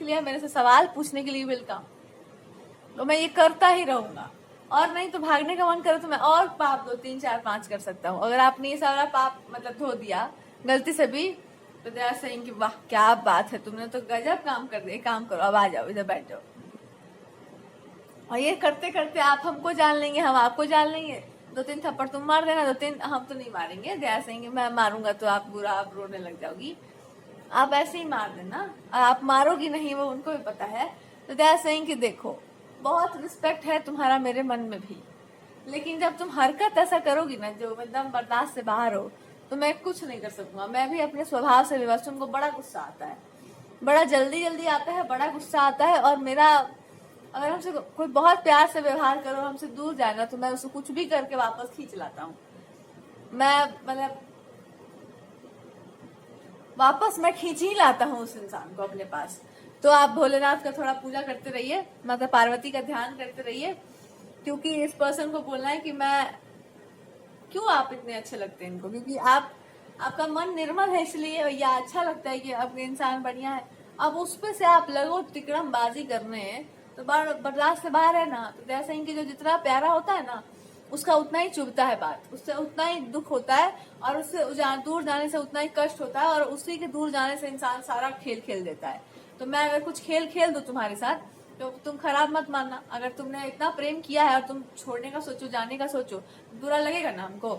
लिया मेरे से सवाल पूछने के लिए विल कम, तो मैं ये करता ही रहूंगा। और नहीं तो भागने का मन करे तो मैं और पाप 2 3 4 5 कर सकता हूँ। अगर आपने ये सारा पाप मतलब धो दिया गलती से भी, तो दे आर सेइंग कि वाह क्या बात है, तुमने तो गजब काम कर दिया, काम करो, अब आ जाओ इधर बैठ जाओ। और ये करते करते आप हमको जान लेंगे, हम आपको जान लेंगे। 2 3 थप्पड़ तुम मार देना, 2 3 हम तो नहीं मारेंगे, दे आर सेइंग मैं मारूंगा तो आप बुरा, आप रोने लग जाओगी, आप ऐसे ही मार देना। आप मारोगी नहीं, वो उनको भी पता है। तो दे आर सेइंग कि देखो बहुत रिस्पेक्ट है तुम्हारा मेरे मन में भी, लेकिन जब तुम हरकत ऐसा करोगी ना जो एकदम बर्दाश्त से बाहर हो, तो मैं कुछ नहीं कर सकूंगा। मैं भी अपने स्वभाव से विवश, उनको बड़ा गुस्सा आता है, बड़ा जल्दी जल्दी आता है, बड़ा गुस्सा आता है। और मेरा अगर हमसे कोई बहुत प्यार से व्यवहार करो, हमसे दूर जाएगा, तो मैं उसको कुछ भी करके वापस खींच लाता हूँ। मैं मतलब वापस मैं खींच ही लाता हूँ उस इंसान को अपने पास। तो आप भोलेनाथ का थोड़ा पूजा करते रहिए, माता पार्वती का ध्यान करते रहिए, क्योंकि इस पर्सन को बोलना है कि मैं क्यों आप इतने अच्छे लगते हैं इनको, क्योंकि आपका मन निर्मल है, इसलिए या अच्छा लगता है कि अब इंसान बढ़िया है। अब उस पे से आप लगो तिकड़म बाजी करने, तो बर्दाश्त से बाहर है ना। तो जैसे इनकी जो जितना प्यारा होता है ना, उसका उतना ही चुभता है बात, उससे उतना ही दुख होता है, और उससे दूर जाने से उतना ही कष्ट होता है, और उसी के दूर जाने से इंसान सारा खेल खेल देता है। तो मैं अगर कुछ खेल खेल दूं तुम्हारे साथ, तो तुम खराब मत मानना। अगर तुमने इतना प्रेम किया है और तुम छोड़ने का सोचो, जाने का सोचो, बुरा लगेगा ना हमको।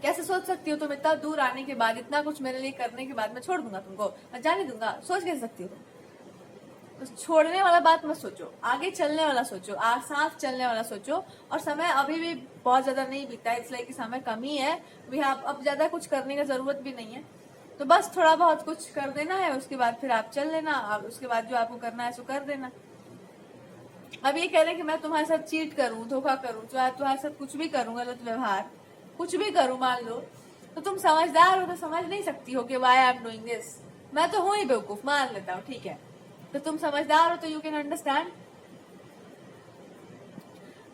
कैसे सोच सकती हो तुम, इतना दूर आने के बाद, इतना कुछ मेरे लिए करने के बाद मैं छोड़ दूंगा तुमको, मैं जाने दूंगा? सोच कैसे सकती हो तुम? तो छोड़ने वाला बात मत सोचो, आगे चलने वाला सोचो, साथ चलने वाला सोचो। और समय अभी भी बहुत ज्यादा नहीं बीता है, इसलिए कि समय कम ही है, अब ज्यादा कुछ करने की जरूरत भी नहीं है। तो बस थोड़ा बहुत कुछ कर देना है, उसके बाद फिर आप चल लेना, अब उसके बाद जो आपको करना है सो कर देना। अब ये कह रहे हैं कि मैं तुम्हारे साथ चीट करूं, धोखा करूं, तुम्हारे साथ कुछ भी करूं, गलत व्यवहार कुछ भी करूं मान लो, तो तुम समझदार हो तो समझ नहीं सकती हो कि why I am doing this. मैं तो हूं ही बेवकूफ, मान लेता हूँ, ठीक है, तो तुम समझदार हो तो यू कैन अंडरस्टैंड।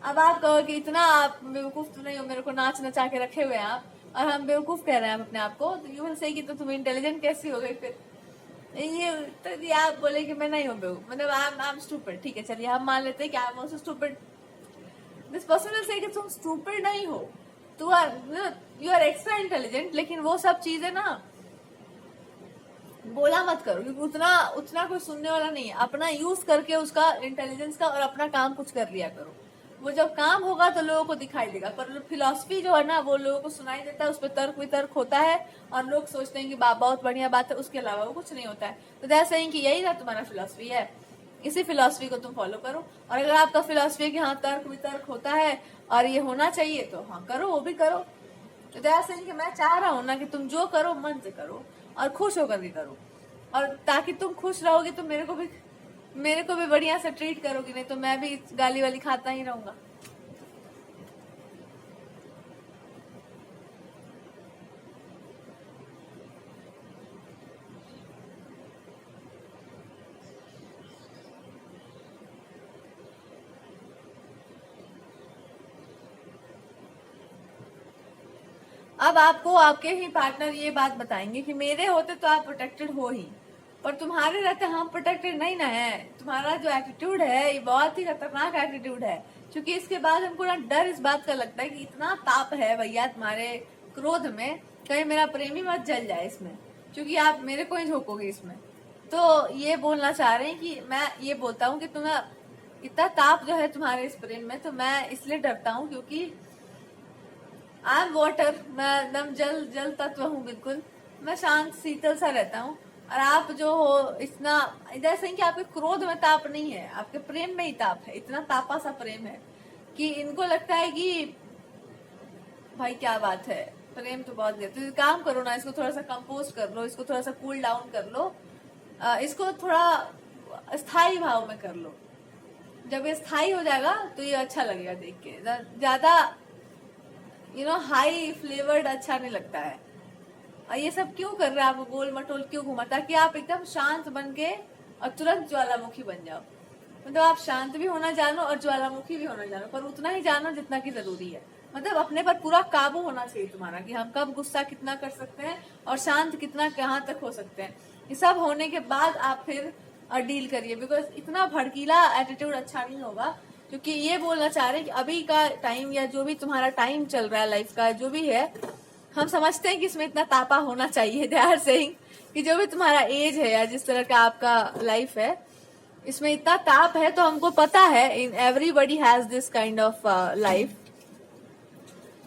अब आप कहो कि इतना आप बेवकूफ तो नहीं हो, मेरे को नाच नचा के रखे हुए हैं आप, और हम बेवकूफ कह रहे हैं अपने आप को, तो यू विल से कि तो तुम इंटेलिजेंट कैसी हो गई फिर? ये तो आप बोले कि मैं नहीं हूँ बेवकूफ, मतलब आई एम स्टूपिड, ठीक है, चलिए हम मान लेते हैं कि I am also stupid. This person will say कि तुम स्टूपिड नहीं हो, यू आर एक्स्ट्रा इंटेलिजेंट, लेकिन वो सब चीजें ना बोला मत करो, क्योंकि उतना उतना कोई सुनने वाला नहीं है। अपना यूज करके उसका इंटेलिजेंस का और अपना काम कुछ कर लिया करो। वो जब काम होगा तो लोगों को दिखाई देगा, पर फिलॉसफी जो है ना वो लोगों को सुनाई देता है, उस पर तर्क वितर्क होता है, और लोग सोचते हैं कि बहुत बढ़िया बात है, उसके अलावा वो कुछ नहीं होता है। तो जैसे ही कि यही ना तुम्हारा फिलॉसफी है, इसी फिलॉसफी को तुम फॉलो करो। और अगर आपका फिलॉसफी है कि हाँ तर्क वितर्क होता है और ये होना चाहिए, तो हाँ करो, वो भी करो। तो जैसे कि मैं चाह रहा हूँ ना कि तुम जो करो मन से करो और खुश होकर भी करो, और ताकि तुम खुश रहोगे तो मेरे को भी बढ़िया से ट्रीट करोगी, नहीं तो मैं भी गाली वाली खाता ही रहूंगा। अब आपको आपके ही पार्टनर ये बात बताएंगे कि मेरे होते तो आप प्रोटेक्टेड हो ही, पर तुम्हारे रहते हम प्रोटेक्टेड नहीं ना है। तुम्हारा जो एटीट्यूड है ये बहुत ही खतरनाक एटीट्यूड है, क्योंकि इसके बाद हमको ना डर इस बात का लगता है कि इतना ताप है भैया तुम्हारे क्रोध में, कहीं मेरा प्रेमी मत जल जाए इसमें, क्योंकि आप मेरे को ही झोंकोगे इसमें। तो ये बोलना चाह रहे हैं कि मैं ये बोलता हूँ कि तुम्हें इतना ताप जो है तुम्हारे इस प्रेम में, तो मैं इसलिए डरता हूँ क्योंकि आई एम वाटर, मैं एकदम जल तत्व हूँ बिल्कुल। मैं शांत शीतल सा रहता हूँ, और आप जो हो इतना, जैसे कि आपके क्रोध में ताप नहीं है, आपके प्रेम में ही ताप है। इतना तापा सा प्रेम है कि इनको लगता है कि भाई क्या बात है, प्रेम तो बहुत गया। तो काम करो ना, इसको थोड़ा सा कंपोज कर लो, इसको थोड़ा सा कूल डाउन कर लो, इसको थोड़ा स्थायी भाव में कर लो। जब ये स्थायी हो जाएगा तो ये अच्छा लगेगा देख के, ज्यादा हाई फ्लेवर्ड अच्छा नहीं लगता है। और ये सब क्यों कर रहे हैं, आप गोल मटोल क्यों घुमा, ताकि आप एकदम शांत बन के और तुरंत ज्वालामुखी बन जाओ। मतलब आप शांत भी होना जानो और ज्वालामुखी भी होना जानो, पर उतना ही जानो जितना की जरूरी है। मतलब अपने पर पूरा काबू होना चाहिए तुम्हारा, कि हम कब गुस्सा कितना कर सकते हैं और शांत कितना कहाँ तक हो सकते हैं। ये सब होने के बाद आप फिर और डील करिए, बिकॉज इतना भड़कीला एटीट्यूड अच्छा नहीं होगा। क्योंकि ये बोलना चाह रहे हैं कि अभी का टाइम या जो भी तुम्हारा टाइम चल रहा है लाइफ का जो भी है, हम समझते हैं कि इसमें इतना तापा होना चाहिए। दे आर सेइंग कि जो भी तुम्हारा एज है या जिस तरह का आपका लाइफ है, इसमें इतना ताप है। तो हमको पता है in everybody has this kind of life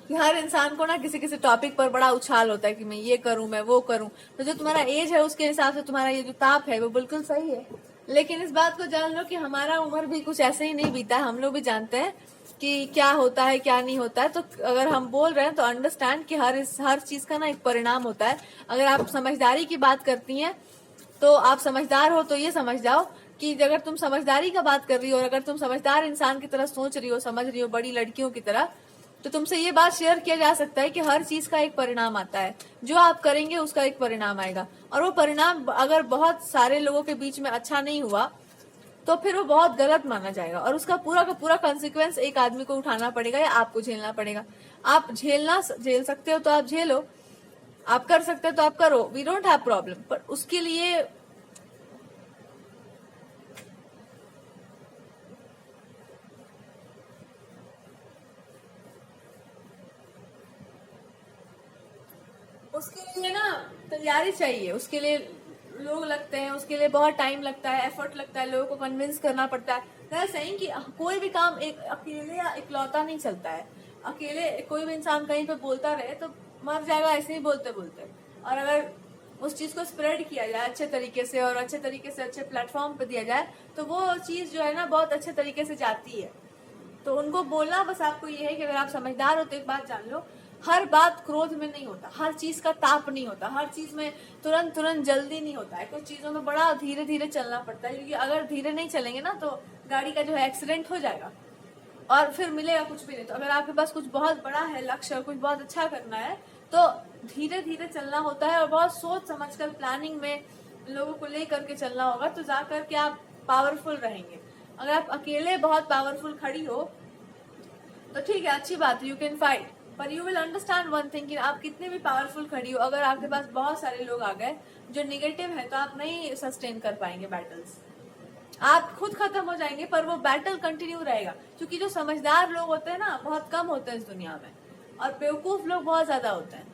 कि हर इंसान को ना किसी किसी टॉपिक पर बड़ा उछाल होता है कि मैं ये करूं, मैं वो करूं। तो जो तुम्हारा एज है उसके हिसाब से तुम्हारा ये जो ताप है वो बिल्कुल सही है। लेकिन इस बात को जान लो कि हमारा उम्र भी कुछ ऐसे ही नहीं बीता है। हम लोग भी जानते हैं कि क्या होता है क्या नहीं होता है। तो अगर हम बोल रहे हैं तो अंडरस्टैंड कि हर चीज का ना एक परिणाम होता है। अगर आप समझदारी की बात करती हैं तो आप समझदार हो, तो ये समझ जाओ कि अगर तुम समझदारी का बात कर रही हो और अगर तुम समझदार इंसान की तरह सोच रही हो, समझ रही हो बड़ी लड़कियों की तरह, तो तुमसे ये बात शेयर किया जा सकता है कि हर चीज का एक परिणाम आता है। जो आप करेंगे उसका एक परिणाम आएगा, और वो परिणाम अगर बहुत सारे लोगों के बीच में अच्छा नहीं हुआ तो फिर वो बहुत गलत माना जाएगा, और उसका पूरा का पूरा कॉन्सिक्वेंस एक आदमी को उठाना पड़ेगा या आपको झेलना पड़ेगा। आप झेल सकते हो तो आप झेलो, आप कर सकते हो तो आप करो, वी डोंट हैव प्रॉब्लम। पर उसके लिए ना तैयारी चाहिए। उसके लिए लोग लगते हैं, उसके लिए बहुत टाइम लगता है, एफर्ट लगता है, लोगों को कन्विंस करना पड़ता है। मैं सही कि कोई भी काम एक अकेले या इकलौता नहीं चलता है। अकेले कोई भी इंसान कहीं पे बोलता रहे तो मर जाएगा ऐसे ही बोलते बोलते। और अगर उस चीज को स्प्रेड किया जाए अच्छे तरीके से और अच्छे तरीके से अच्छे प्लेटफॉर्म पे दिया जाए तो वो चीज जो है ना बहुत अच्छे तरीके से जाती है। तो उनको बोलना बस आपको ये है कि अगर आप समझदार हो तो एक बात जान लो, हर बात क्रोध में नहीं होता, हर चीज का ताप नहीं होता, हर चीज में तुरंत तुरंत जल्दी नहीं होता है। कुछ चीजों में बड़ा धीरे धीरे चलना पड़ता है, क्योंकि अगर धीरे नहीं चलेंगे ना तो गाड़ी का जो है एक्सीडेंट हो जाएगा और फिर मिलेगा कुछ भी नहीं। तो अगर आपके पास कुछ बहुत बड़ा है लक्ष्य और कुछ बहुत अच्छा करना है तो धीरे धीरे चलना होता है और बहुत सोच समझकर प्लानिंग में लोगों को लेकर के चलना होगा, तो जाकर के आप पावरफुल रहेंगे। अगर आप अकेले बहुत पावरफुल खड़ी हो तो ठीक है, अच्छी बात है, यू कैन फाइट, पर you will understand one thing कि आप कितने भी पावरफुल खड़ी हो, अगर आपके पास बहुत सारे लोग आ गए जो निगेटिव है तो आप नहीं सस्टेन कर पाएंगे बैटल्स, आप खुद खत्म हो जाएंगे। पर वो बैटल कंटिन्यू रहेगा, क्योंकि जो समझदार लोग होते हैं ना बहुत कम होते हैं इस दुनिया में, और बेवकूफ लोग बहुत ज्यादा होते हैं।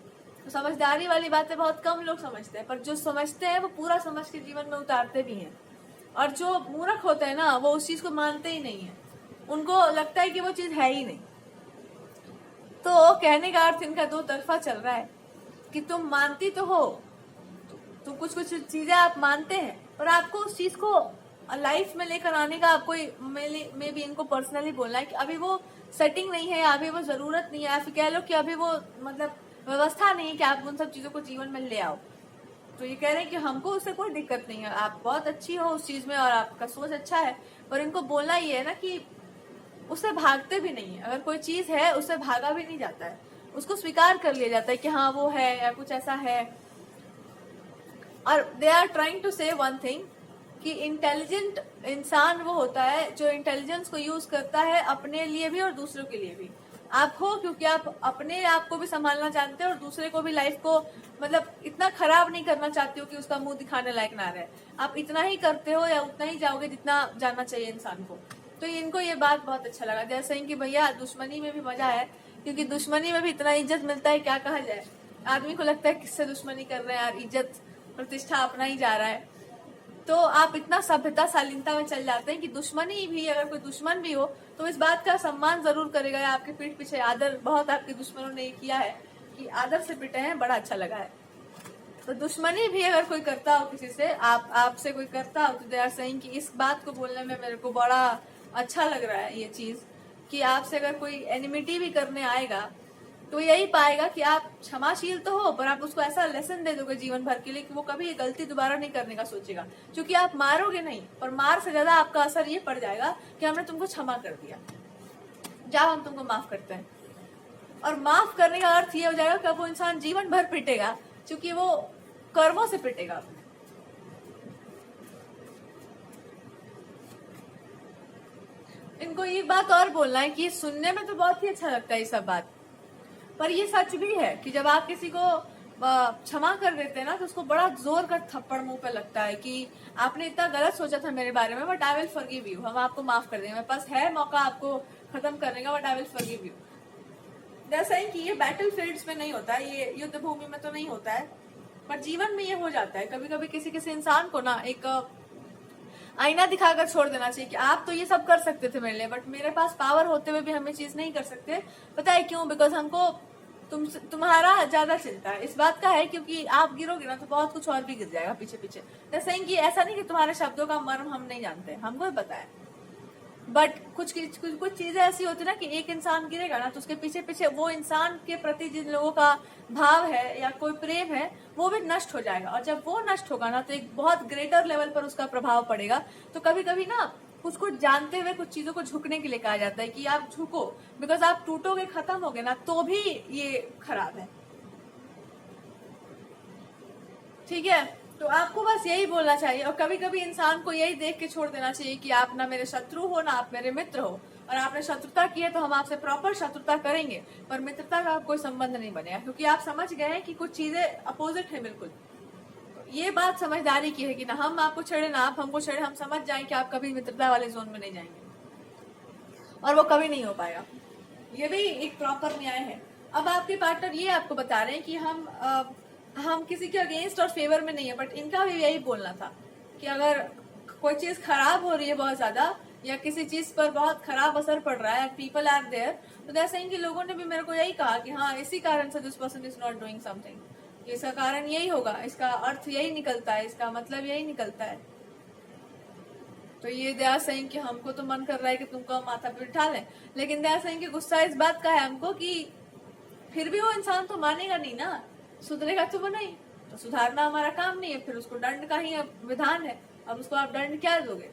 तो समझदारी वाली बातें बहुत कम लोग समझते हैं, पर जो समझते हैं वो पूरा समझ के जीवन में उतारते भी हैं। और जो मूर्ख होते हैं ना वो उस चीज को मानते ही नहीं है, उनको लगता है कि वो चीज है ही नहीं। तो कहने का अर्थ इनका दो तरफा चल रहा है कि तुम मानती तो हो, तुम कुछ कुछ चीजें आप मानते हैं, पर आपको उस चीज को लाइफ में लेकर आने का आपको में भी इनको पर्सनली बोलना है कि अभी वो सेटिंग नहीं है, अभी वो जरूरत नहीं है, या फिर कह लो कि अभी वो मतलब व्यवस्था नहीं है कि आप उन सब चीजों को जीवन में ले आओ। तो ये कह रहे हैं कि हमको उससे कोई दिक्कत नहीं है, आप बहुत अच्छी हो उस चीज में और आपका सोच अच्छा है, पर इनको बोलना ये है ना कि उससे भागते भी नहीं है। अगर कोई चीज है उससे भागा भी नहीं जाता है, उसको स्वीकार कर लिया जाता है कि हाँ वो है या कुछ ऐसा है। और दे आर ट्राइंग टू से वन थिंग कि इंटेलिजेंट इंसान वो होता है जो इंटेलिजेंस को यूज करता है अपने लिए भी और दूसरों के लिए भी। आप हो क्योंकि आप अपने आप को भी संभालना जानते हो और दूसरे को भी लाइफ को मतलब इतना खराब नहीं करना चाहते हो कि उसका मुंह दिखाने लायक ना रहे। आप इतना ही करते हो या उतना ही जाओगे जितना जाना चाहिए इंसान को। तो इनको ये बात बहुत अच्छा लगा, जैसे कि भैया दुश्मनी में भी मजा है, क्योंकि दुश्मनी में भी इतना इज्जत मिलता है, क्या कहा जाए। आदमी को लगता है किससे दुश्मनी कर रहे हैं यार, इज्जत प्रतिष्ठा अपना ही जा रहा है। तो आप इतना सभ्यता शालीनता में चल जाते हैं कि दुश्मनी भी, अगर कोई दुश्मन भी हो तो इस बात का सम्मान जरूर करेगा या आपके पीठ पीछे आदर, बहुत आपके दुश्मनों ने किया है कि आदर से पिटे हैं, बड़ा अच्छा लगा है। तो दुश्मनी भी अगर कोई करता हो किसी से, आपसे कोई करता हो, तो दे आर सेइंग कि इस बात को बोलने में मेरे को बड़ा अच्छा लग रहा है ये चीज कि आपसे अगर कोई एनिमिटी भी करने आएगा तो यही पाएगा कि आप क्षमाशील तो हो, पर आप उसको ऐसा लेसन दे दोगे जीवन भर के लिए कि वो कभी ये गलती दोबारा नहीं करने का सोचेगा। क्योंकि आप मारोगे नहीं, पर मार से ज्यादा आपका असर ये पड़ जाएगा कि हमने तुमको क्षमा कर दिया, जाओ हम तुमको माफ करते हैं। और माफ करने का अर्थ ये हो जाएगा कि वो इंसान जीवन भर पिटेगा, क्योंकि वो कर्मों से पिटेगा। इनको ये बात और बोलना है कि सुनने में तो बहुत ही अच्छा लगता है ये सब बात, पर ये सच भी है कि जब आप किसी को क्षमा कर देते हैं ना, तो उसको बड़ा जोर का थप्पड़ मुंह पे लगता है कि आपने इतना गलत सोचा था मेरे बारे में, but I will forgive you, हम आपको माफ कर देंगे, मेरे पास है मौका आपको खत्म करने का, but I will forgive you. जैसा है कि ये बैटल फील्ड्स में नहीं होता है, ये युद्ध भूमि में तो नहीं होता है, पर जीवन में ये हो जाता है। कभी कभी किसी किसी इंसान को ना एक आईना दिखाकर छोड़ देना चाहिए कि आप तो ये सब कर सकते थे मेरे लिए, बट मेरे पास पावर होते हुए भी हम ये चीज नहीं कर सकते। पता है क्यों? बिकॉज हमको तुम्हारा ज्यादा चिंता है इस बात का है, क्योंकि आप गिरोगे ना तो बहुत कुछ और भी गिर जाएगा पीछे पीछे। जैसे कि ऐसा नहीं कि तुम्हारे शब्दों का मर्म हम नहीं जानते, हमको भी पता है, बट कुछ चीजें ऐसी होती है ना कि एक इंसान गिरेगा ना तो उसके पीछे पीछे वो इंसान के प्रति जिन लोगों का भाव है या कोई प्रेम है वो भी नष्ट हो जाएगा, और जब वो नष्ट होगा ना तो एक बहुत ग्रेटर लेवल पर उसका प्रभाव पड़ेगा। तो कभी कभी ना कुछ कुछ जानते हुए कुछ चीजों को झुकने के लिए कहा जाता है कि आप झुको, बिकॉज आप टूटोगे, खत्म होगे ना तो भी ये खराब है। ठीक है, तो आपको बस यही बोलना चाहिए, और कभी कभी इंसान को यही देख के छोड़ देना चाहिए कि आप ना मेरे शत्रु हो ना आप मेरे मित्र हो, और आपने शत्रुता की है तो हम आपसे प्रॉपर शत्रुता करेंगे, पर मित्रता का कोई संबंध नहीं बनेगा, क्योंकि आप समझ गए हैं कि कुछ चीजें अपोजिट है बिल्कुल। ये बात समझदारी की है कि ना हम आपको छेड़े ना आप हमको छेड़े, हम समझ जाएं कि आप कभी मित्रता वाले जोन में नहीं जाएंगे, और वो कभी नहीं हो पाएगा। ये भी एक प्रॉपर न्याय है। अब आपके पार्टनर ये आपको बता रहे हैं कि हम किसी के अगेंस्ट और फेवर में नहीं है, बट इनका भी यही बोलना था कि अगर कोई चीज खराब हो रही है बहुत ज्यादा, या किसी चीज पर बहुत खराब असर पड़ रहा है, पीपल आर देयर, तो जैसे इनके लोगों ने भी मेरे को यही कहा कि हाँ इसी कारण से this person is not doing something, इसका कारण यही होगा, इसका अर्थ यही निकलता है, इसका मतलब यही निकलता है। तो ये दया सिंह कि हमको तो मन कर रहा है कि तुमको माथा पे बिठा लें, लेकिन दया सिंह की गुस्सा इस बात का है हमको कि फिर भी वो इंसान तो मानेगा नहीं ना, सुधरेगा तो वो नहीं, तो सुधारना हमारा काम नहीं है, फिर उसको दंड का ही विधान है। अब उसको आप दंड क्या दोगे?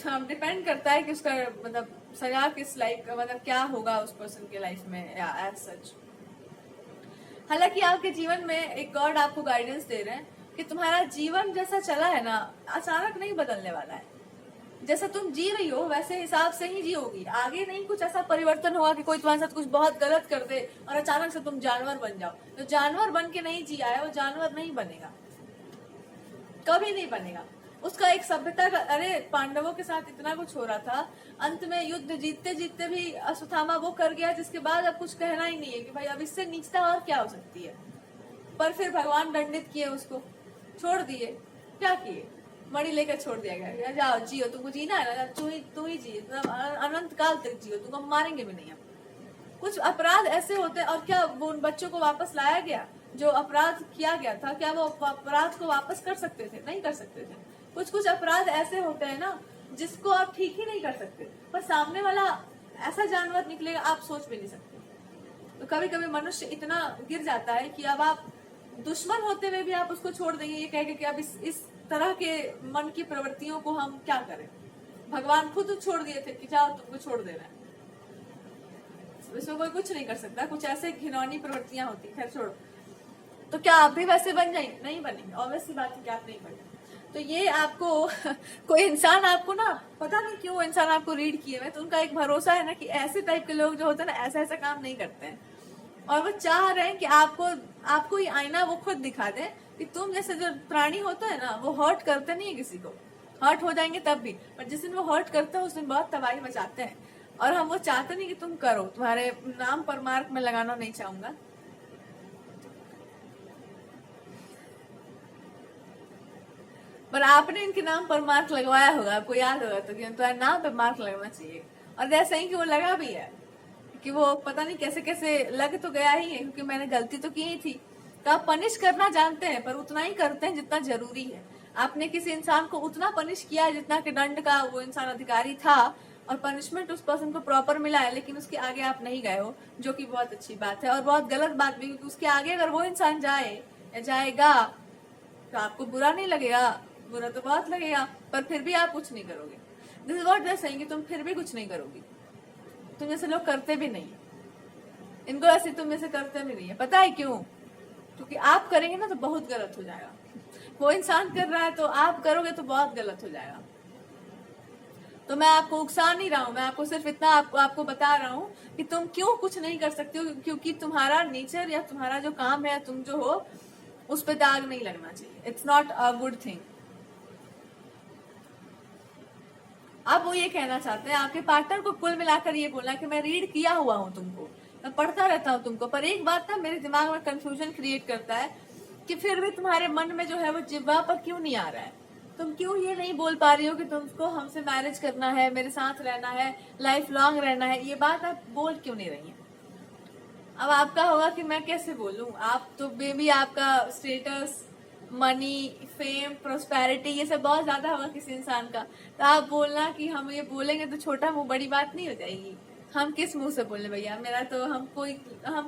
अब डिपेंड करता है कि उसका मतलब सजा किस लाइफ का, मतलब क्या होगा उस पर्सन के लाइफ में या एज सच। हालांकि आपके जीवन में एक गॉड आपको गाइडेंस दे रहे हैं कि तुम्हारा जीवन जैसा चला है ना अचानक नहीं बदलने वाला है, जैसा तुम जी रही हो वैसे हिसाब से ही जियोगी, आगे नहीं कुछ ऐसा परिवर्तन होगा कि कोई तुम्हारे साथ कुछ बहुत गलत कर दे और अचानक से तुम जानवर बन जाओ। तो जानवर बन के नहीं जिया है वो जानवर नहीं बनेगा, कभी नहीं बनेगा। उसका एक सभ्यता का, अरे पांडवों के साथ इतना कुछ हो रहा था, अंत में युद्ध जीतते जीतते भी अश्वत्थामा वो कर गया जिसके बाद अब कुछ कहना ही नहीं है कि भाई अब इससे नीचता और क्या हो सकती है। पर फिर भगवान दंडित किए, उसको छोड़ दिए, क्या किए? मणि लेकर छोड़ दिया गया, जाओ जियो, तुमको जीना है ना, तू ही जी, अनंत काल तक जियो, तुमको हम मारेंगे भी नहीं। अब कुछ अपराध ऐसे होते हैं, और क्या वो उन बच्चों को वापस लाया गया जो अपराध किया गया था? क्या वो अपराध को वापस कर सकते थे? नहीं कर सकते थे। कुछ कुछ अपराध ऐसे होते हैं ना जिसको आप ठीक ही नहीं कर सकते, पर सामने वाला ऐसा जानवर निकलेगा आप सोच भी नहीं सकते। तो कभी कभी मनुष्य इतना गिर जाता है कि अब आप दुश्मन होते हुए भी आप उसको छोड़ देंगे ये कह के कि अब इस तरह के मन की प्रवृत्तियों को हम क्या करें। भगवान खुद छोड़ दिए थे कि जाओ तुमको छोड़ देना है, इसमें कोई कुछ नहीं कर सकता। कुछ ऐसे घिनौनी प्रवृत्तियां होती, खैर छोड़ो। तो क्या आप भी वैसे बन जाएंगे? नहीं बनेंगे, ऑब्वियसली बात है कि आप नहीं बनेंगे। तो ये आपको कोई इंसान आपको ना, पता नहीं क्यों वो इंसान आपको रीड किए हुए, तो उनका एक भरोसा है ना कि ऐसे टाइप के लोग जो होते हैं ना ऐसा ऐसा काम नहीं करते हैं, और वो चाह रहे हैं कि आपको ये आईना वो खुद दिखा दे कि तुम जैसे जो प्राणी होता है ना वो हर्ट करते नहीं है किसी को, हर्ट हो जाएंगे तब भी, पर जिस दिन वो हर्ट करते हैं उस दिन बहुत तबाही मचाते हैं। और हम वो चाहते नहीं कि तुम करो, तुम्हारे नाम पर मार्क में लगाना नहीं चाहूंगा, पर आपने इनके नाम पर मार्क लगवाया होगा, आपको याद होगा, तो तुम्हारे नाम पे मार्क लगना चाहिए। और जैसे ही कि वो लगा भी है कि वो पता नहीं कैसे कैसे लग तो गया ही है, क्योंकि मैंने गलती तो की ही थी। तो आप पनिश करना जानते हैं, पर उतना ही करते हैं जितना जरूरी है। आपने किसी इंसान को उतना पनिश किया है जितना कि दंड का वो इंसान अधिकारी था, और पनिशमेंट उस पर्सन को प्रॉपर मिला है, लेकिन उसके आगे आप नहीं गए हो, जो कि बहुत अच्छी बात है और बहुत गलत बात भी, क्योंकि उसके आगे अगर वो इंसान जाए या जाएगा तो आपको बुरा नहीं लगेगा, बुरा तो बहुत लगेगा, पर फिर भी आप कुछ नहीं करोगे। This is what they are saying कि तुम फिर भी कुछ नहीं करोगी। तुम जैसे लोग करते भी नहीं, इनको ऐसे तुम जैसे करते भी नहीं है। पता है क्यों? क्योंकि आप करेंगे ना तो बहुत गलत हो जाएगा। वो इंसान कर रहा है तो आप करोगे तो बहुत गलत हो जाएगा। तो मैं आपको उकसा नहीं रहा हूँ, मैं आपको सिर्फ इतना आपको बता रहा हूँ कि तुम क्यों कुछ नहीं कर सकते हो, क्योंकि तुम्हारा नेचर या तुम्हारा जो काम है, तुम जो हो उस पर दाग नहीं लगना चाहिए। It's not a good thing. अब वो ये कहना चाहते हैं आपके पार्टनर को कुल मिलाकर ये बोलना कि मैं रीड किया हुआ हूँ तुमको, मैं पढ़ता रहता हूँ तुमको, पर एक बात ना मेरे दिमाग में कंफ्यूजन क्रिएट करता है कि फिर भी तुम्हारे मन में जो है वो जिह्वा पर क्यों नहीं आ रहा है, तुम क्यों ये नहीं बोल पा रही हो कि तुमको हमसे मैरिज करना है, मेरे साथ रहना है, लाइफ लॉन्ग रहना है, ये बात आप बोल क्यों नहीं रही है। अब आपका होगा कि मैं कैसे बोलूं, आप तो बेबी आपका स्टेटस, मनी, फेम, प्रोस्पेरिटी ये सब बहुत ज्यादा होगा किसी इंसान का, तो आप बोलना कि हम ये बोलेंगे तो छोटा मुंह बड़ी बात नहीं हो जाएगी। हम किस मुंह से बोले भैया, मेरा तो हम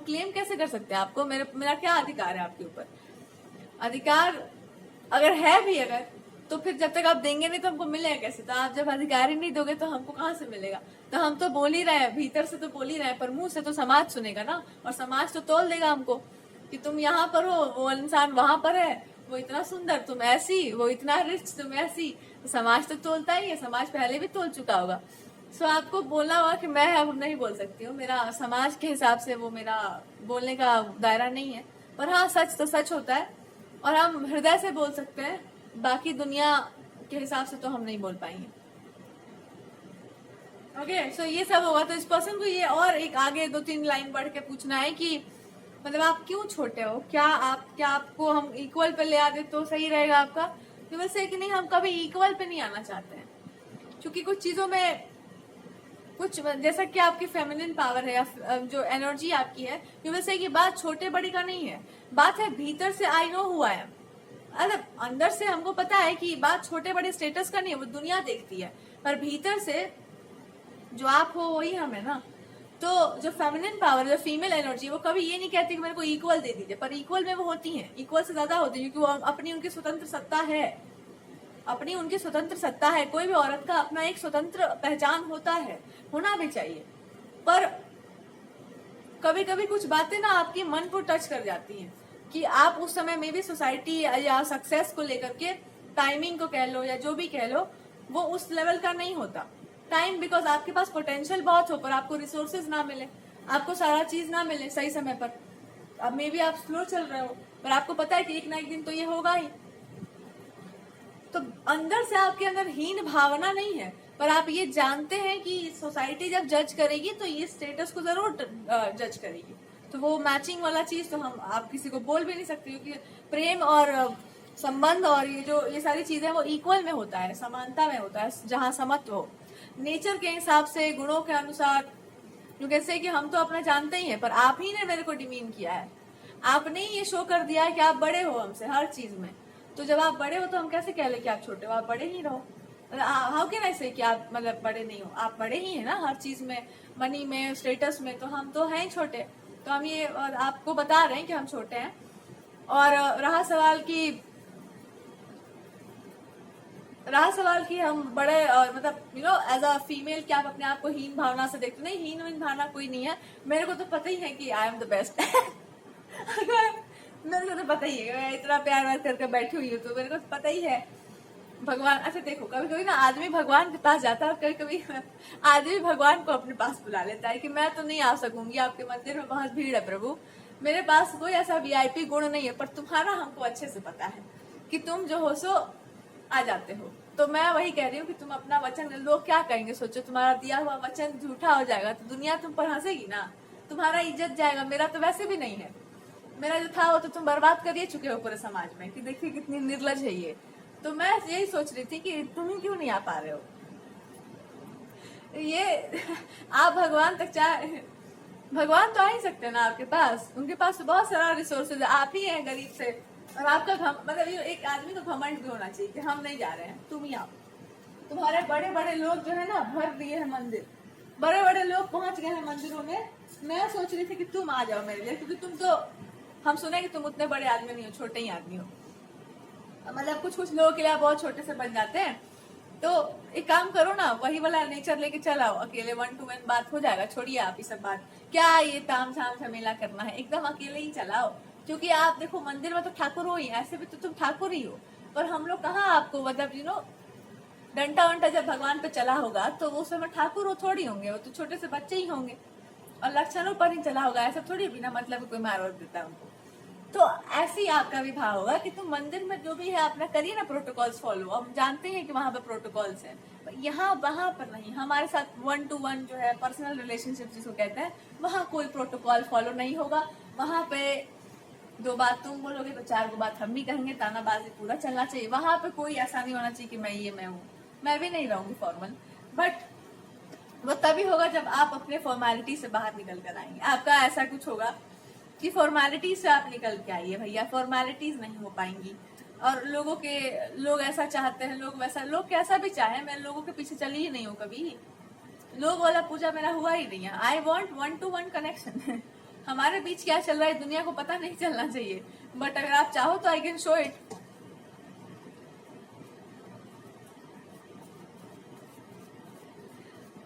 क्लेम कैसे कर सकते हैं आपको, मेरा क्या अधिकार है आपके ऊपर। अधिकार अगर है भी, अगर तो फिर जब तक आप देंगे नहीं तो हमको मिलेगा कैसे, तो आप जब अधिकार ही नहीं दोगे तो हमको कहाँ से मिलेगा। तो हम तो बोल ही रहे हैं, भीतर से तो बोल ही रहे हैं, पर मुंह से तो समाज सुनेगा ना, और समाज तो तोल देगा हमको कि तुम यहाँ पर हो, वो इंसान वहां पर है, वो इतना सुंदर तुम ऐसी, वो इतना रिच तुम ऐसी, तो समाज तो तोलता ही है, समाज पहले भी तोल चुका होगा। सो आपको बोलना होगा कि मैं अब नहीं बोल सकती हूँ, मेरा समाज के हिसाब से वो मेरा बोलने का दायरा नहीं है, पर हाँ सच तो सच होता है और हम हृदय से बोल सकते हैं, बाकी दुनिया के हिसाब से तो हम नहीं बोल पाएंगे। ओके, सो ये सब होगा। तो इस पर्सन को ये और एक आगे 2-3 लाइन बढ़ के पूछना है कि मतलब आप क्यों छोटे हो, क्या आपको हम इक्वल पे ले आते तो सही रहेगा आपका। तो वैसे कि नहीं, हम कभी इक्वल पे नहीं आना चाहते हैं, क्योंकि कुछ चीजों में कुछ जैसा कि आपकी फेमिनिन पावर है या जो एनर्जी आपकी है, ये वैसे की बात छोटे बड़े का नहीं है, बात है भीतर से आई नो हुआ है, मतलब अंदर से हमको पता है कि बात छोटे बड़े स्टेटस का नहीं है, वो दुनिया देखती है, पर भीतर से जो आप हो वही हम है ना। तो जो फेमिनिन पावर, जो फीमेल एनर्जी, वो कभी ये नहीं कहती कि मेरे को इक्वल दे दीजिए, पर इक्वल में वो होती हैं, इक्वल से ज्यादा होती है, क्योंकि वो अपनी उनकी स्वतंत्र सत्ता है, अपनी उनकी स्वतंत्र सत्ता है। कोई भी औरत का अपना एक स्वतंत्र पहचान होता है, होना भी चाहिए, पर कभी कभी कुछ बातें ना आपके मन को टच कर जाती हैं कि आप उस समय में भी सोसाइटी या सक्सेस को लेकर के, टाइमिंग को कह लो या जो भी कह लो, वो उस लेवल का नहीं होता टाइम, बिकॉज आपके पास पोटेंशियल बहुत हो पर आपको रिसोर्सेज ना मिले, आपको सारा चीज ना मिले सही समय पर। अब मे बी आप स्लो चल रहे हो, पर आपको पता है कि एक ना एक दिन तो ये होगा ही। तो अंदर से आपके अंदर हीन भावना नहीं है, पर आप ये जानते हैं कि सोसाइटी जब जज करेगी तो ये स्टेटस को जरूर जज करेगी, तो वो मैचिंग वाला चीज तो हम आप किसी को बोल भी नहीं सकते, क्योंकि प्रेम और संबंध और ये सारी चीजें वो इक्वल में होता है, समानता में होता है, जहाँ समत्व हो, नेचर के हिसाब से, गुणों के अनुसार। कैसे कि हम तो अपना जानते ही हैं, पर आप ही ने मेरे को डिमीन किया है, आपने ही ये शो कर दिया है कि आप बड़े हो हमसे हर चीज में। तो जब आप बड़े हो तो हम कैसे कह ले कि आप छोटे हो, आप बड़े ही रहो। हाउ कैन आई से कि आप मतलब बड़े नहीं हो, आप बड़े ही है ना हर चीज में, मनी में, स्टेटस में, तो हम तो हैं छोटे। तो हम ये आपको बता रहे हैं कि हम छोटे हैं। और रहा सवाल की हम बड़े और मतलब एज अ फीमेल क्या आप अपने आप को हीन भावना से देखते? नहीं, हीन भावना कोई नहीं है, मेरे को तो पता ही है कि आई एम द बेस्ट। मेरे को तो पता ही है, मैं इतना प्यार व्यार करके बैठी हुई हूँ, तो मेरे को तो पता ही है। भगवान, अच्छा देखो, कभी कभी ना आदमी भगवान के पास जाता है और कभी कभी आदमी भगवान को अपने पास बुला लेता है कि मैं तो नहीं आ सकूंगी, आपके मंदिर में बहुत भीड़ है प्रभु, मेरे पास कोई ऐसा वीआईपी गुण नहीं है, पर तुम्हारा हमको अच्छे से पता है कि तुम जो हो सो आ जाते हो। तो मैं वही कह रही हूँ कि तुम अपना वचन, लोग क्या कहेंगे, सोचो तुम्हारा दिया हुआ वचन झूठा हो जाएगा तो दुनिया तुम पर हंसेगी ना, तुम्हारा इज्जत जाएगा। मेरा तो वैसे भी नहीं है, मेरा जो था वो तो तुम बर्बाद कर ही चुके हो पूरे समाज में कि देखिए कितनी निर्लज है ये। तो मैं यही सोच रही थी कि तुम ही क्यों नहीं आ पा रहे हो। ये आप भगवान तक भगवान तो आ ही सकते हैं ना आपके पास, उनके पास तो बहुत सारा रिसोर्सेज है, आप ही हैं गरीब से। और आपका मतलब ये एक आदमी को घमंड भी होना चाहिए कि हम नहीं जा रहे हैं, तुम ही आओ। तुम्हारे बड़े बड़े लोग जो है ना भर दिए हैं मंदिर, बड़े बड़े लोग पहुंच गए हैं मंदिरों में। मैं सोच रही थी कि तुम आ जाओ मेरे लिए, क्योंकि तुम तो, हम सुने कि तुम उतने बड़े आदमी नहीं हो, छोटे ही आदमी हो, मतलब कुछ लोगों के लिए आप बहुत छोटे से बन जाते हैं। तो एक काम करो ना, वही वाला नेचर लेके चलाओ, अकेले 1 to 1 बात हो जाएगा। छोड़िए आप ये सब बात, क्या ये ताम झाम झमेला करना है, एकदम अकेले ही चलाओ। क्योंकि आप देखो मंदिर में तो ठाकुर हो ही, ऐसे भी तो तुम ठाकुर ही हो, पर हम लोग कहाँ आपको मतलब डंडा वंटा जब भगवान पे चला होगा तो वो समय ठाकुर वो थोड़ी होंगे, वो तो छोटे से बच्चे ही होंगे, और लक्षणों पर ही चला होगा। ऐसा थोड़ी बिना मतलब कोई मार देता है उनको। तो ऐसे ही आपका भी भाव होगा कि तुम मंदिर में जो भी है अपना करिए ना, प्रोटोकॉल्स फॉलो। हम जानते हैं कि वहां पे प्रोटोकॉल्स हैं, यहाँ वहां पर नहीं। हमारे साथ 1 to 1 जो है पर्सनल रिलेशनशिप जिसको कहते हैं, वहां कोई प्रोटोकॉल फॉलो नहीं होगा। वहां पे 2 बात तुम बोलोगे तो 4 बात हम भी कहेंगे, तानाबाजी पूरा चलना चाहिए। वहां पे कोई ऐसा नहीं होना चाहिए कि मैं ये मैं हूँ, मैं भी नहीं रहूंगी फॉर्मल। बट वो तभी होगा जब आप अपने फॉर्मेलिटी से बाहर निकल कर आएंगे। आपका ऐसा कुछ होगा कि फॉर्मेलिटीज से आप निकल के आइए भैया, फॉर्मेलिटीज नहीं हो पाएंगी। और लोग ऐसा चाहते हैं, लोग वैसा, लोग कैसा भी चाहे, मैं लोगों के पीछे चली ही नहीं हूँ कभी। लोग वाला पूजा मेरा हुआ ही नहीं है। I want 1 to 1 connection. हमारे बीच क्या चल रहा है दुनिया को पता नहीं चलना चाहिए, बट अगर आप चाहो तो I can show it.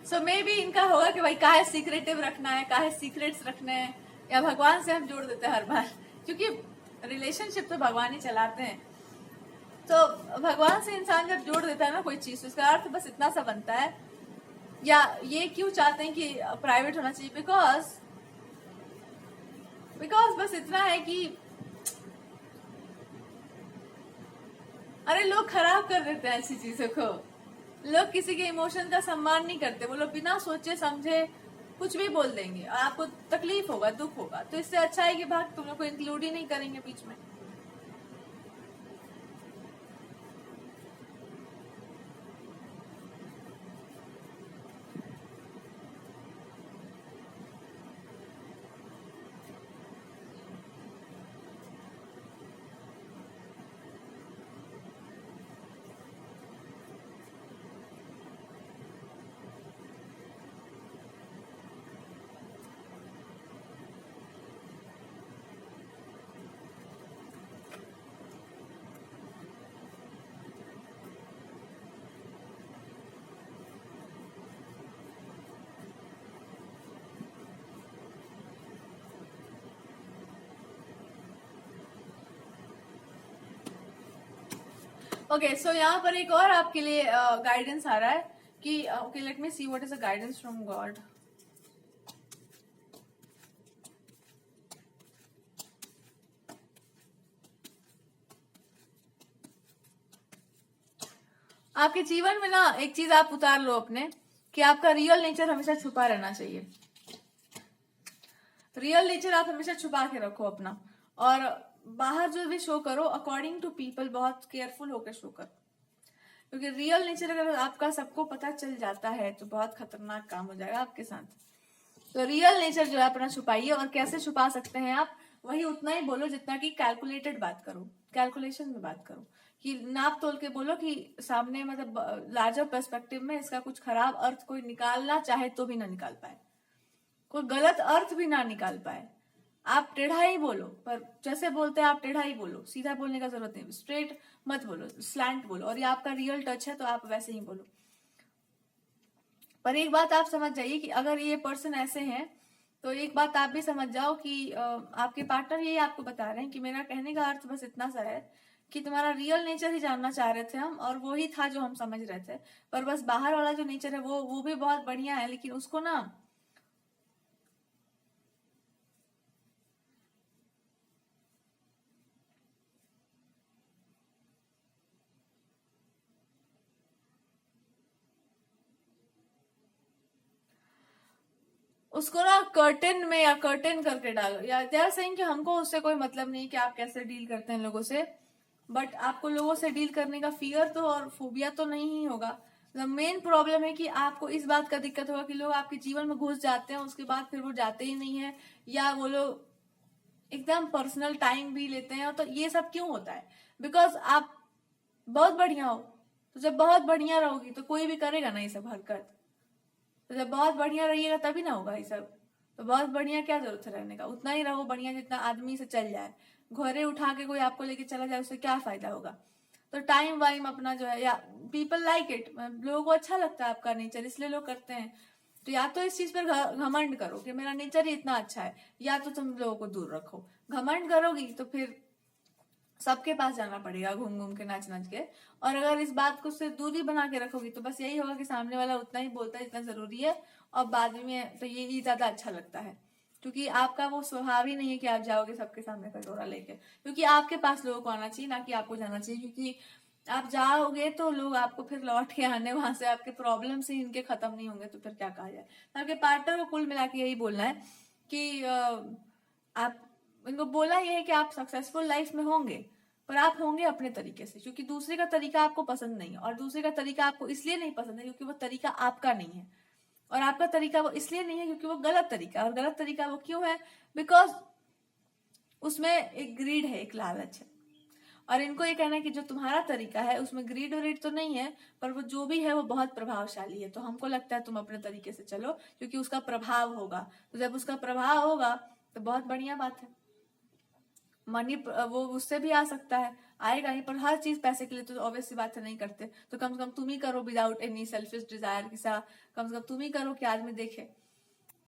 So may be इनका होगा कि भाई काहे सीक्रेटिव रखना है, काहे सीक्रेट्स रखने हैं, या भगवान से हम जोड़ देते हैं हर बार, क्योंकि रिलेशनशिप तो भगवान ही चलाते हैं। तो भगवान से इंसान जब जोड़ देता है ना कोई चीज, तो उसका अर्थ बस इतना सा बनता है। या ये क्यों चाहते हैं कि प्राइवेट होना चाहिए? बिकॉज बस इतना है कि अरे लोग खराब कर देते हैं अच्छी चीजों को। लोग किसी के इमोशन का सम्मान नहीं करते, वो लोग बिना सोचे समझे कुछ भी बोल देंगे और आपको तकलीफ होगा, दुख होगा। तो इससे अच्छा है कि भाग तुम लोग को इंक्लूड ही नहीं करेंगे बीच में। ओके, सो यहाँ पर एक और आपके लिए गाइडेंस आ रहा है कि okay, let me see what is a guidance from God. आपके जीवन में ना एक चीज आप उतार लो अपने, कि आपका रियल नेचर हमेशा छुपा रहना चाहिए। रियल नेचर आप हमेशा छुपा के रखो अपना, और बाहर जो भी शो करो अकॉर्डिंग टू पीपल बहुत केयरफुल होकर शो करो। क्योंकि रियल नेचर अगर आपका सबको पता चल जाता है तो बहुत खतरनाक काम हो जाएगा आपके साथ। तो रियल नेचर जो है अपना छुपाइए। और कैसे छुपा सकते हैं आप? वही उतना ही बोलो जितना कि कैलकुलेटेड बात करो, कैलकुलेशन में बात करो, कि नाप तोल के बोलो कि सामने मतलब लार्जर पर्सपेक्टिव में इसका कुछ खराब अर्थ कोई निकालना चाहे तो भी ना निकाल पाए, कोई गलत अर्थ भी ना निकाल पाए। आप टेढ़ा ही बोलो, पर जैसे बोलते हैं आप टेढ़ा ही बोलो, सीधा बोलने का जरूरत नहीं, स्ट्रेट मत बोलो, स्लैंट बोलो। और ये आपका रियल टच है तो आप वैसे ही बोलो। पर एक बात आप समझ जाइए कि अगर ये पर्सन ऐसे हैं तो एक बात आप भी समझ जाओ कि आपके पार्टनर यही आपको बता रहे हैं कि मेरा कहने का अर्थ बस इतना सा है कि तुम्हारा रियल नेचर ही जानना चाह रहे थे हम, और वो ही था जो हम समझ रहे थे। पर बस बाहर वाला जो नेचर है वो भी बहुत बढ़िया है, लेकिन उसको ना कर्टेन में या कर्टेन करके डालो। या दे आर सेइंग कि हमको उससे कोई मतलब नहीं कि आप कैसे डील करते हैं लोगों से, बट आपको लोगों से डील करने का फियर तो और फोबिया तो नहीं ही होगा। मेन प्रॉब्लम है कि आपको इस बात का दिक्कत होगा कि लोग आपके जीवन में घुस जाते हैं, उसके बाद फिर वो जाते ही नहीं है, या वो लोग एकदम पर्सनल टाइम भी लेते हैं। तो ये सब क्यों होता है? बिकॉज आप बहुत बढ़िया हो, तो जब बहुत बढ़िया रहोगी तो कोई भी करेगा ना ये सब हरकत। तो जब बहुत बढ़िया रहिएगा तभी ना होगा ये सब। तो बहुत बढ़िया क्या जरूरत है रहने का? उतना ही रहो बढ़िया जितना आदमी से चल जाए। घोड़े उठा के कोई आपको लेके चला जाए उससे क्या फायदा होगा? तो टाइम वाइम अपना जो है, या पीपल लाइक इट, लोगों को अच्छा लगता है आपका नेचर इसलिए लोग करते हैं। तो या तो इस चीज पर घमंड करो कि मेरा नेचर ही इतना अच्छा है, या तो तुम लोगों को दूर रखो। घमंड करोगी तो फिर सबके पास जाना पड़ेगा घूम घूम के, नाच नाच के। और अगर इस बात को से दूरी बना के रखोगी तो बस यही होगा कि सामने वाला उतना ही बोलता है जितना जरूरी है, और बाद में तो ये ज्यादा अच्छा लगता है, क्योंकि आपका वो स्वभाव ही नहीं है कि आप जाओगे सबके सामने कटोरा लेके। क्योंकि आपके पास लोगों को आना चाहिए, ना कि आपको जाना चाहिए, क्योंकि आप जाओगे तो लोग आपको फिर लौट के आने वहां से आपके प्रॉब्लम से इनके खत्म नहीं होंगे, तो फिर क्या कहा जाए। आपके पार्टनर को कुल मिला के यही बोलना है कि आप इनको बोला ये है कि आप सक्सेसफुल लाइफ में होंगे, पर आप होंगे अपने तरीके से, क्योंकि दूसरे का तरीका आपको पसंद नहीं है, और दूसरे का तरीका आपको इसलिए नहीं पसंद है क्योंकि वो तरीका आपका नहीं है, और आपका तरीका वो इसलिए नहीं है क्योंकि वो गलत तरीका है। और गलत तरीका वो क्यों है? बिकॉज उसमें एक ग्रीड है, एक लालच है। और इनको ये कहना है कि जो तुम्हारा तरीका है उसमें ग्रीड व्रीड तो नहीं है, पर वो जो भी है वो बहुत प्रभावशाली है, तो हमको लगता है तुम अपने तरीके से चलो, क्योंकि उसका प्रभाव होगा। तो जब उसका प्रभाव होगा तो बहुत बढ़िया बात है। मनी वो उससे भी आ सकता है, आएगा ही, पर हर चीज पैसे के लिए तो ऑब्वियस सी बात है नहीं करते। तो कम से कम तुम ही करो विदाउट एनी सेल्फिश डिजायर, कम से कम तुम ही करो कि आदमी देखे।